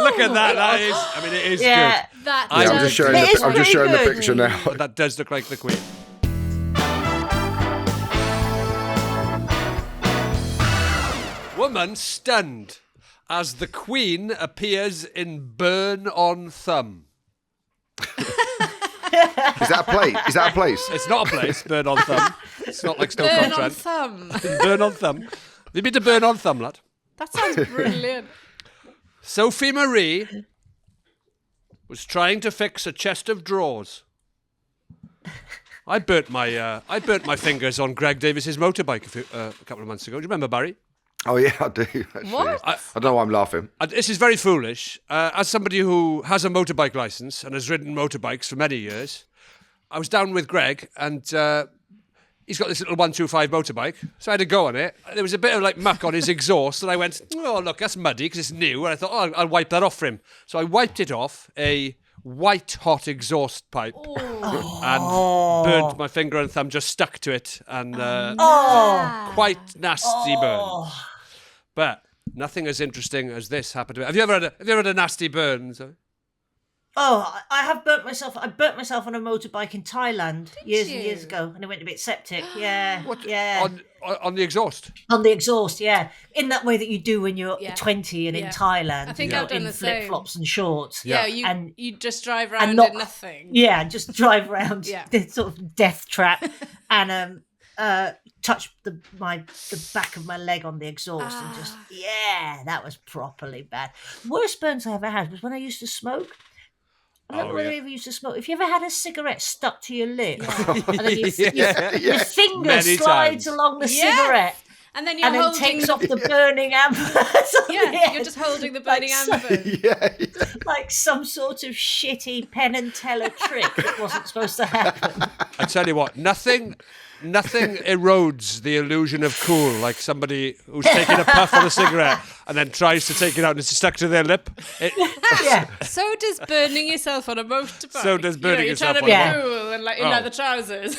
Look at that. That is. I mean, it is Yeah, good. that I'm just showing, I'm just showing the good. picture now. But that does look like the Queen. Woman stunned as the Queen appears in Burn on Thumb. Is that a place? It's not a place, Burn on Thumb. It's not like Burn on Stoke-on-Trent. Thumb. Burn on Thumb. Have you been to Burn on Thumb, lad? That sounds brilliant. Sophie Marie was trying to fix a chest of drawers. I burnt my fingers on Greg Davis's motorbike a couple of months ago. Do you remember, Barry? Oh yeah, I do. Actually. What? I don't know why I'm laughing. This is very foolish. As somebody who has a motorbike license and has ridden motorbikes for many years, I was down with Greg and he's got this little 125 motorbike. So I had a go on it. There was a bit of like muck on his exhaust and I went, oh, look, that's muddy because it's new. And I thought, oh, I'll wipe that off for him. So I wiped it off, a white hot exhaust pipe, and burnt my finger and thumb, just stuck to it. And quite nasty burn. But nothing as interesting as this happened to me. Have you ever had a nasty burn? Zoe? Oh, I have burnt myself. I burnt myself on a motorbike in Thailand years and you? years ago, and it went a bit septic. Yeah, What? yeah. On the exhaust? On the exhaust, yeah. In that way that you do when you're Yeah. 20 and in Yeah. Thailand. I think you know, I've done in the same. flip-flops and shorts. Yeah, And- you just drive around not- in nothing. Yeah, just drive around Yeah. this sort of death trap and touch the back of my leg on the exhaust and just, that was properly bad. Worst burns I ever had was when I used to smoke. I don't know whether you ever used to smoke. If you ever had a cigarette stuck to your lip, and then your finger Many slides times. along the Yeah. cigarette And then you're and then holding takes off the burning embers. on Yeah, the you're end, just holding the burning Like amber. Yeah. like some sort of shitty Penn and Teller trick that wasn't supposed to happen. I tell you what, nothing erodes the illusion of cool like somebody who's taking a puff on a cigarette and then tries to take it out and it's stuck to their lip. Yeah. So does burning yourself on a motorbike. So does burning you're yourself trying to on a be motorbike. cool and like in Oh. leather trousers.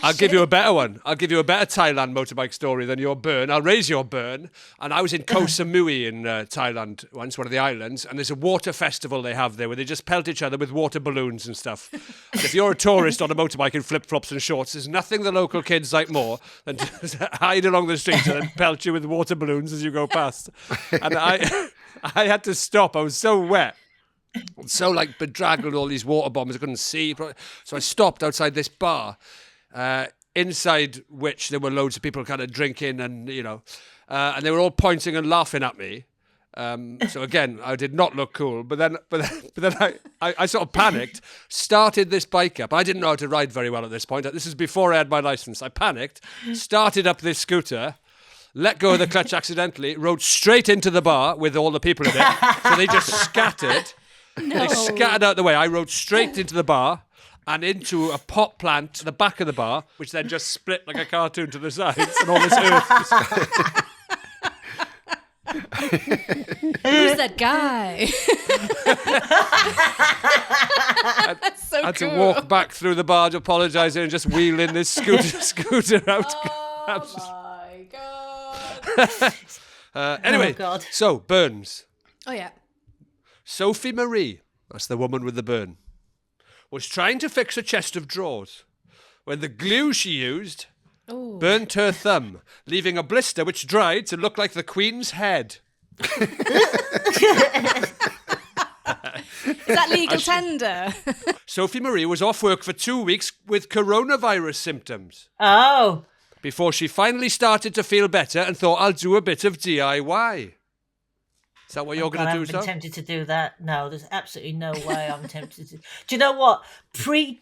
I'll give you a better one. I'll give you a better Thailand motorbike story than your burn. I'll raise your burn. And I was in Koh Samui in Thailand once, one of the islands, and there's a water festival they have there where they just pelt each other with water balloons and stuff. And if you're a tourist on a motorbike in flip-flops and shorts, there's nothing the local kids like more than to just hide along the streets and then pelt you with water balloons as you go past. And I had to stop. I was so wet. So like bedraggled, all these water bombs I couldn't see. So I stopped outside this bar, inside which there were loads of people kind of drinking and, and they were all pointing and laughing at me. So again, I did not look cool, but then I sort of panicked, started this bike up. I didn't know how to ride very well at this point. This is before I had my license. I panicked, started up this scooter, let go of the clutch accidentally, rode straight into the bar with all the people in it. So they just scattered. They scattered out the way. I rode straight into the bar and into a pot plant at the back of the bar, which then just split like a cartoon to the sides and all this earth just... Who's that guy? That's so I had cool. to walk back through the bar to apologise and just wheel in this scooter out. Oh my god. Anyway, Oh, God. so burns. Oh yeah. Sophie Marie, that's the woman with the burn, was trying to fix a chest of drawers when the glue she used burnt her thumb, leaving a blister which dried to look like the Queen's head. Is that legal tender? Sophie Marie was off work for 2 weeks with coronavirus symptoms Oh. before she finally started to feel better and thought, I'll do a bit of DIY. Is that what you're going to I do, haven't been so? tempted to do that. No, there's absolutely no way I'm tempted to. Do you know what? Pre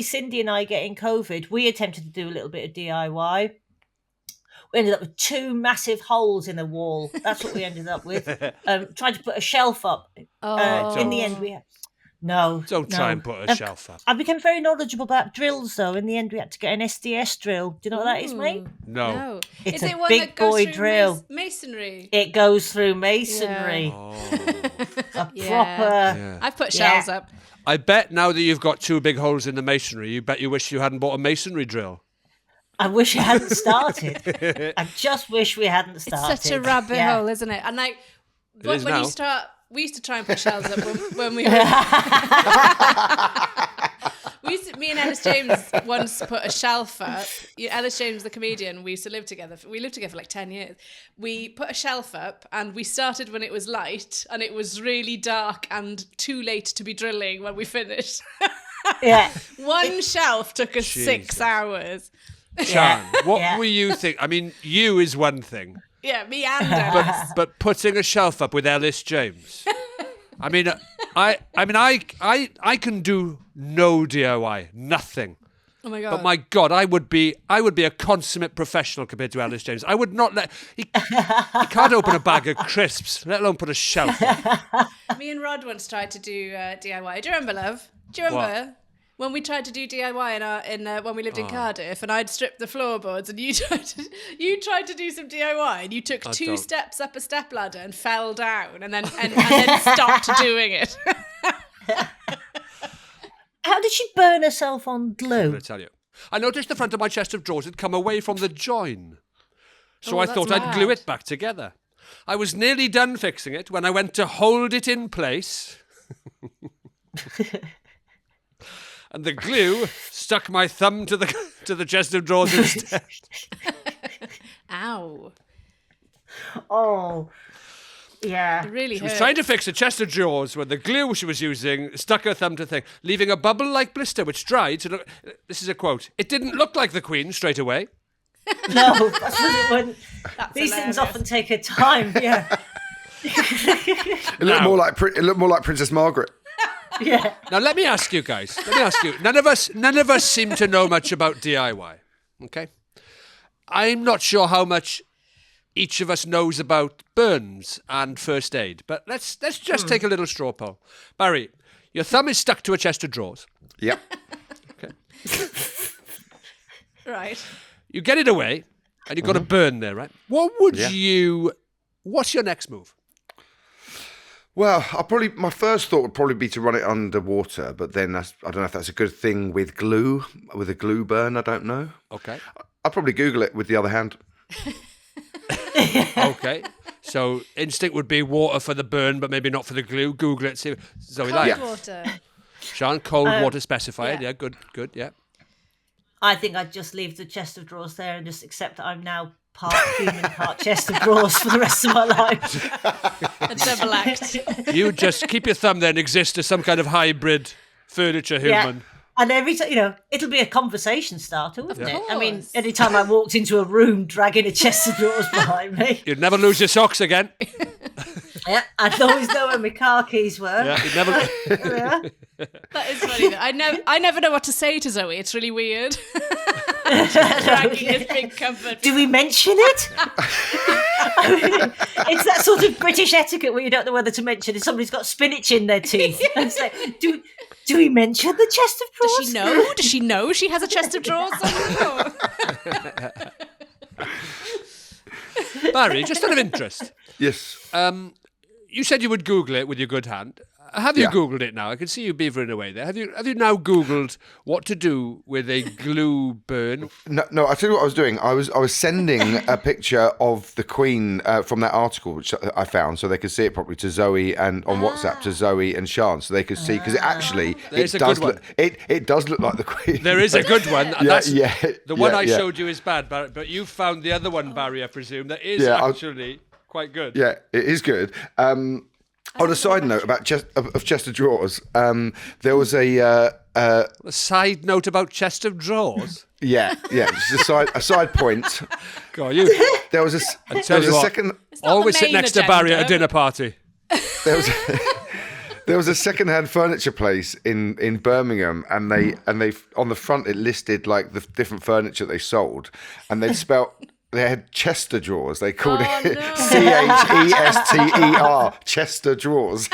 Cindy and I getting COVID, we attempted to do a little bit of DIY. We ended up with 2 massive holes in the wall. That's what we ended up with. Trying to put a shelf up. In the end, we had... No. Don't try and put a shelf up. I became very knowledgeable about drills, though. In the end, we had to get an SDS drill. Do you know what that is, mate? No. It's Is a it one big that goes boy through drill. masonry? It goes through masonry. A proper... I've put shells up. I bet now that you've got 2 big holes in the masonry, you bet you wish you hadn't bought a masonry drill. I wish it hadn't started. I just wish we hadn't started. It's such a rabbit hole, isn't it? And like, is when now. you start we used to try and put shelves up when we were. Me and Ellis James once put a shelf up. Ellis James, the comedian, we used to live together. We lived together for like 10 years. We put a shelf up and we started when it was light and it was really dark and too late to be drilling when we finished. Yeah. One shelf took us Jesus. 6 hours. Sean, what Yeah. were you think? I mean, you is one thing, Yeah, me and Ellis. but putting a shelf up with Ellis James. I mean, I can do no DIY, nothing. Oh my God. But my God, I would be a consummate professional compared to Ellis James. I would not let he can't open a bag of crisps, let alone put a shelf up. Me and Rhod once tried to do DIY. Do you remember, love? Do you remember? When we tried to do DIY when we lived in Cardiff, and I'd stripped the floorboards, and you tried to do some DIY, and you took two don't. steps up a step ladder and fell down, and then stopped doing it. How did she burn herself on I'm glue? going to tell you. I noticed the front of my chest of drawers had come away from the join, so Oh, I that's thought I'd glue mad. it back together. I was nearly done fixing it when I went to hold it in place. And the glue stuck my thumb to the chest of drawers instead. Ow! Oh, yeah. It really She was hurt. trying to fix a chest of drawers when the glue she was using stuck her thumb to the thing, leaving a bubble-like blister which dried to look... This is a quote. It didn't look like the Queen straight away. No, that's what it wouldn't. That's These things hilarious. often take a time. Yeah. It looked more like Princess Margaret. Yeah. Now, let me ask you guys. None of us seem to know much about DIY. Okay? I'm not sure how much each of us knows about burns and first aid, but let's just take a little straw poll. Barry, your thumb is stuck to a chest of drawers. Yep. Okay. Right. You get it away, and you've got a burn there, right? What's your next move? Well, my first thought would probably be to run it underwater, but then I don't know if that's a good thing with a glue burn. I don't know. Okay. I'd probably Google it with the other hand. Okay. So instinct would be water for the burn, but maybe not for the glue. Google it. See, Zoe Lyons. Cold water. Sean, cold water specified. Yeah, good. Yeah. I think I'd just leave the chest of drawers there and just accept that I'm now part human, part chest of drawers for the rest of my life. A double act. You just keep your thumb there and exist as some kind of hybrid furniture Yeah. human. And every time, it'll be a conversation starter, wouldn't it? I mean, course. anytime I walked into a room dragging a chest of drawers behind me, You'd never lose your socks again. yeah, I'd always know where my car keys were. Yeah, you'd never. Yeah. That is funny. Though. I never know what to say to Zoe. It's really weird. Dragging his big comfort. Do we mention it? It's that sort of British etiquette where you don't know whether to mention if somebody's got spinach in their teeth. And it's like, do we mention the chest of drawers? Does she know? Does she know she has a chest of drawers on the floor? Barry, just out of interest, Yes. you said you would Google it with your good hand. Have you Yeah. Googled it now? I can see you beavering away there. Have you now Googled what to do with a glue burn? No. I tell you what I was doing. I was sending a picture of the Queen from that article which I found, so they could see it properly to Zoe and on WhatsApp to Zoe and Sean, so they could see because There's a does good look it does look like the Queen. There is a good one. And that's, the one I yeah. showed you is bad, but you found the other one, Barry, I presume, that is Yeah, actually quite good. Yeah, it is good. On a side note about chest of drawers, there was a side note about chest of drawers. just a side point. God, you There was a second. not always the sit main next to Barry at a agenda. dinner party. There was a second-hand furniture place in Birmingham, and they on the front it listed like the different furniture they sold, and they had Chester drawers. They called it Chester, Chester drawers.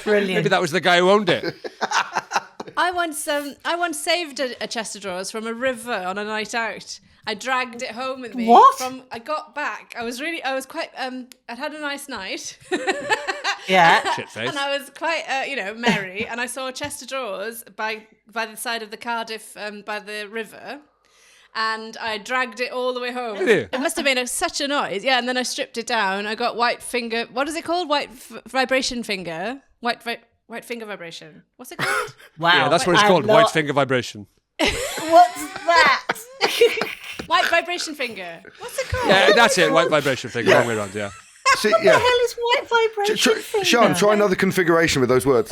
Brilliant. Maybe that was the guy who owned it. I once saved a chest of drawers from a river on a night out. I dragged it home with me. What? I got back. I was quite. I'd had a nice night. Yeah. Shit face. And I was quite, merry. And I saw a chest of drawers by the side of the Cardiff, by the river. and I dragged it all the way home. Did you? It must have made such a noise. Yeah, and then I stripped it down. I got white finger. What is it called? Vibration finger. White finger vibration. What's it called? Wow. Yeah, that's what it's called. White finger vibration. What's that? White vibration finger. What's it called? Yeah, that's it. White vibration finger. Wrong way around. Yeah. See, What the hell is white vibration finger? Sean, try another configuration with those words.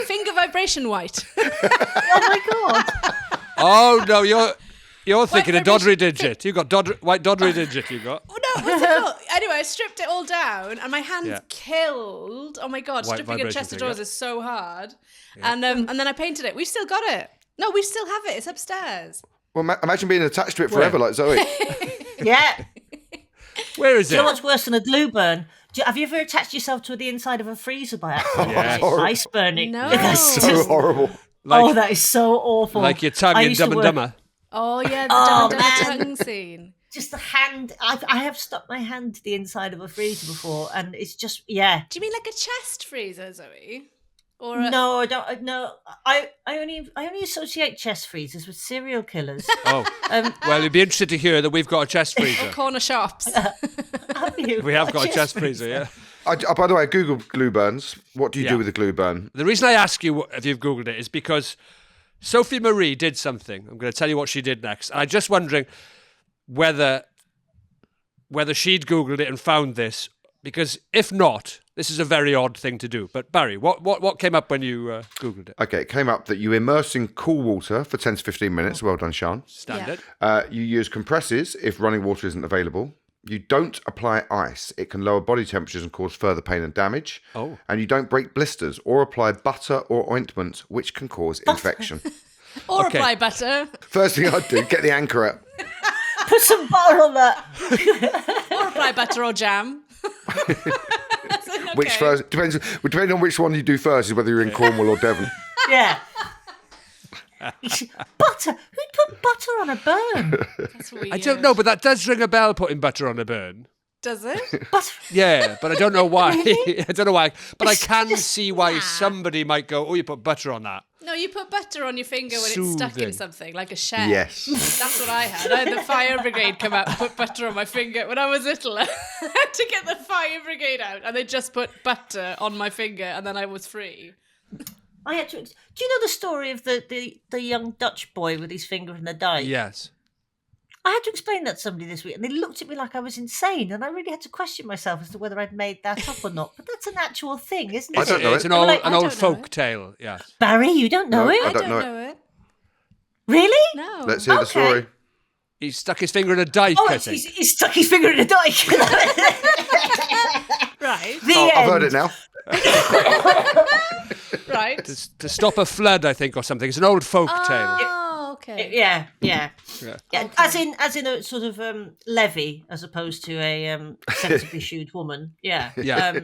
Finger vibration white. Oh my god. Oh no, you're thinking a vibration doddery digit. You got white doddery digit. You got. Oh no, what's it called? Anyway, I stripped it all down and my hands Yeah. killed. Oh my god, White stripping a vibration chest of finger. drawers is so hard. And then I painted it. We've still got it. No, we still have it. It's upstairs. Well, imagine being attached to it forever, like Zoe. Yeah. Where is Do you it? know what's worse than a glue burn? Have you ever attached yourself to the inside of a freezer by accident? Yes. Like ice burning. No. That's So just- horrible. Like, that is so awful. like your tongue I in used to Dumb and work- Dumber. Oh yeah, the Oh, Dumb and Dumber tongue scene. Just the hand. I have stuck my hand to the inside of a freezer before, and it's just yeah. Do you mean like a chest freezer, Zoe? Or a, No, I don't. No, I only associate chest freezers with serial killers. Oh, well, it'd be interesting to hear that we've got a chest or freezer. corner shops? Have you? We have got a chest freezer, yeah. By the way, I googled glue burns. What do you Yeah. do with a glue burn? The reason I ask you if you've Googled it is because Sophie Marie did something. I'm going to tell you what she did next. And I'm just wondering whether she'd Googled it and found this, because if not, this is a very odd thing to do. But Barry, what came up when you Googled it? Okay, it came up that you immerse in cool water for 10 to 15 minutes. Well done, Sean. Standard. You use compresses if running water isn't available. You don't apply ice. It can lower body temperatures and cause further pain and damage. Oh. And you don't break blisters or apply butter or ointment, which can cause infection. Or Okay. apply butter? First thing I'd do, get the anchor out. Put some butter on that. Or apply butter or jam? Which first depending on which one you do first is whether you're in Cornwall or Devon. Yeah. Butter. Who'd put butter on a burn? That's weird. I don't know, but that does ring a bell, putting butter on a burn. Does it? Butter. Yeah, but I don't know why. I don't know why. But I can just- see why somebody might go, oh, you put butter on that. No, you put butter on your finger when it's stuck Soothing. in something, like a shell. Yes. That's what I had. I had the fire brigade come out and put butter on my finger. When I was little, I had to get the fire brigade out and they just put butter on my finger and then I was free. I had to. Do you know the story of the young Dutch boy with his finger in the dike? Yes. I had to explain that to somebody this week, and they looked at me like I was insane, and I really had to question myself as to whether I'd made that up or not. But that's an actual thing, isn't it? I don't know It's it. an old, Like, an I old don't know folk it. tale, yes. Barry, you don't know No, it? I I don't don't know know it. Really? No. Let's hear the Okay. story. He stuck his finger in a dike, Oh, I it's, think. he stuck his finger in a dike. Right. The Oh, I've end. heard it now. Right. To stop a flood, I think, or something. It's an old folk tale. Oh, okay. Yeah. Yeah. As in a sort of levy, as opposed to a sensibly shoed woman. Yeah. Yeah.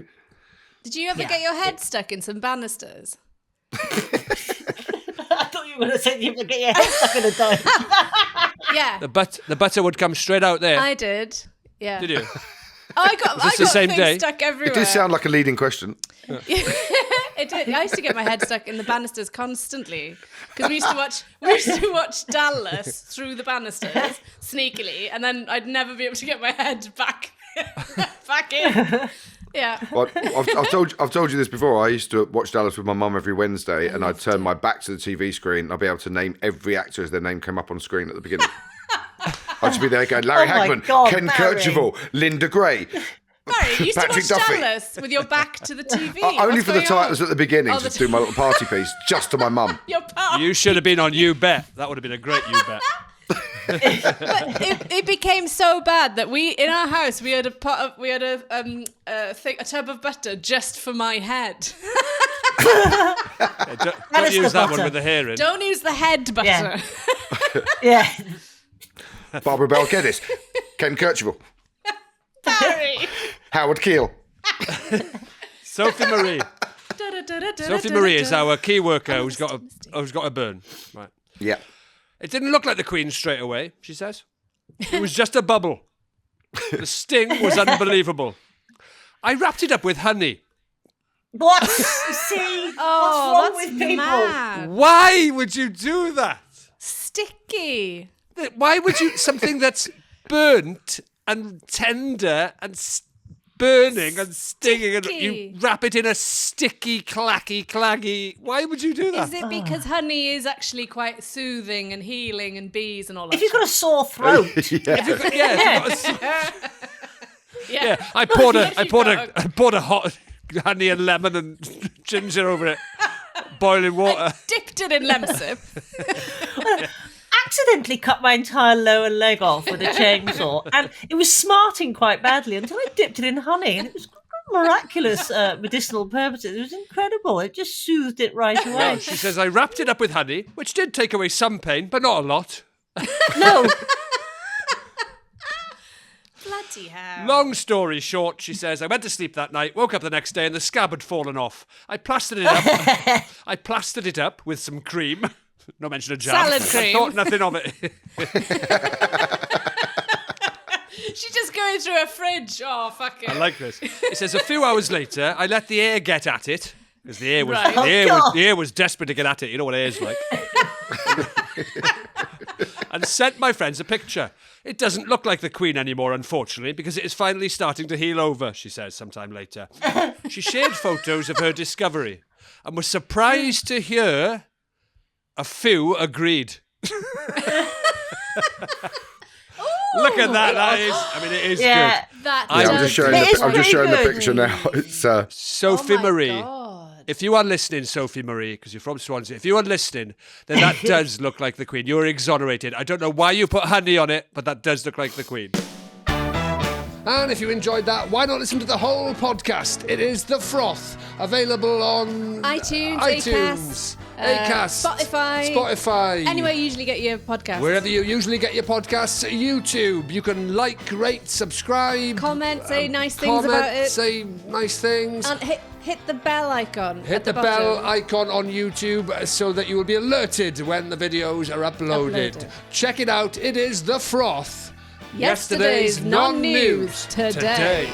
Did you ever get your head stuck in some banisters? I thought you were going to say you would get your head stuck in a dike. Yeah. The butter would come straight out there. I did. Yeah. Did you? Oh, I got this the same things day? stuck everywhere. It did sound like a leading question. It did. I used to get my head stuck in the banisters constantly because we used to watch Dallas through the banisters sneakily, and then I'd never be able to get my head back in. Yeah. Well, I've told you this before. I used to watch Dallas with my mum every Wednesday, and I'd turn my back to the TV screen. I'd be able to name every actor as their name came up on screen at the beginning. I'd just be there going, Larry Oh my Hagman, God, Ken Barry. Kercheval, Linda Gray. Barry, you used to Patrick watch Duffy. Dallas with your back to the TV. Only What's for the going titles on? at the beginning Oh, to the do my little party piece, just to my mum. Your part. You should have been on You Bet. That would have been a great You Bet. But it became so bad that in our house we had a tub of butter just for my head. Yeah, don't is use the that one butter. with the hair in. Don't use the head butter. Yeah. Yeah. Barbara Bell Geddes, Ken Kercheval, Barry. Howard Keel. Sophie Marie. Sophie Marie is our key worker who's got a burn. Right. Yeah. It didn't look like the Queen straight away, she says. It was just a bubble. The sting was unbelievable. I wrapped it up with honey. What? You see? Oh, what's wrong that's with people? mad. Why would you do that? Sticky. Why would you something that's burnt and tender and burning and stinging, and you wrap it in a sticky, claggy? Why would you do that? Is it because honey is actually quite soothing and healing and bees and all that? If you've got a sore throat, Yeah, I poured a hot honey and lemon and ginger over it, boiling water. I dipped it in lemsip. accidentally cut my entire lower leg off with a chainsaw, and it was smarting quite badly until I dipped it in honey, and it was miraculous medicinal purposes. It was incredible. It just soothed it right away. Well, she says, I wrapped it up with honey, which did take away some pain, but not a lot. No. Bloody hell. Long story short, she says, I went to sleep that night, woke up the next day, and the scab had fallen off. I plastered it up with some cream. No mention of jam. Salad cream. I thought nothing of it. She's just going through her fridge. Oh, fuck it. I like this. It says, a few hours later, I let the air get at it. Because the air was, Right. the air was desperate to get at it. You know what air's like. And sent my friends a picture. It doesn't look like the Queen anymore, unfortunately, because it is finally starting to heal over, she says sometime later. She shared photos of her discovery and was surprised to hear a few agreed. Look at that. That is, I mean, it is good. I'm just showing the picture now. It's Sophie Marie. God. If you are listening, Sophie Marie, because you're from Swansea, if you are listening, then that does look like the Queen. You're exonerated. I don't know why you put honey on it, but that does look like the Queen. And if you enjoyed that, why not listen to the whole podcast? It is The Froth, available on iTunes, Acast, Spotify. Anywhere you usually get your podcasts. Wherever you usually get your podcasts, YouTube. You can like, rate, subscribe. Comment, say nice things about it. Say nice things. And hit the bell icon. Hit the bell icon on YouTube so that you will be alerted when the videos are uploaded. Check it out. It is The Froth. Yesterday's non-news today.